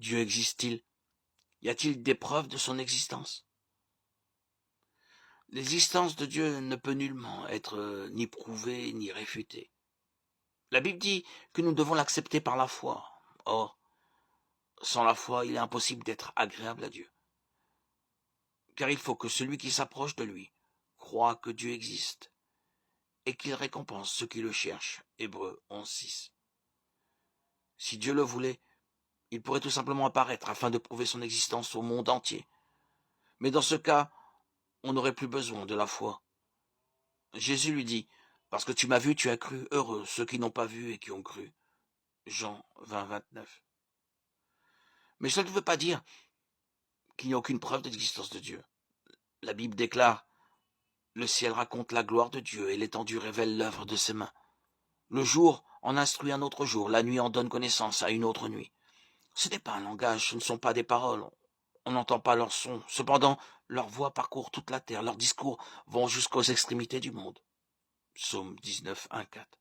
Dieu existe-t-il? Y a-t-il des preuves de son existence? L'existence de Dieu ne peut nullement être ni prouvée ni réfutée. La Bible dit que nous devons l'accepter par la foi. Or, sans la foi, il est impossible d'être agréable à Dieu. Car il faut que celui qui s'approche de lui croit que Dieu existe et qu'il récompense ceux qui le cherchent. Hébreux 11:6. Si Dieu le voulait, il pourrait tout simplement apparaître afin de prouver son existence au monde entier. Mais dans ce cas, on n'aurait plus besoin de la foi. Jésus lui dit, « Parce que tu m'as vu, tu as cru, heureux ceux qui n'ont pas vu et qui ont cru. » Jean 20:29. Mais cela ne veut pas dire qu'il n'y a aucune preuve de l'existence de Dieu. La Bible déclare, « Le ciel raconte la gloire de Dieu et l'étendue révèle l'œuvre de ses mains. Le jour en instruit un autre jour, la nuit en donne connaissance à une autre nuit. » Ce n'est pas un langage, ce ne sont pas des paroles. On n'entend pas leur son. Cependant, leur voix parcourt toute la terre. Leurs discours vont jusqu'aux extrémités du monde. Psaume 19, 1, 4.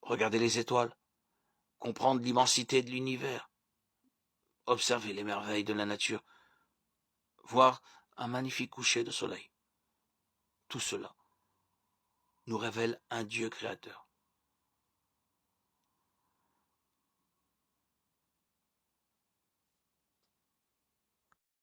Regardez les étoiles, comprendre l'immensité de l'univers, observer les merveilles de la nature, voir un magnifique coucher de soleil. Tout cela nous révèle un Dieu créateur.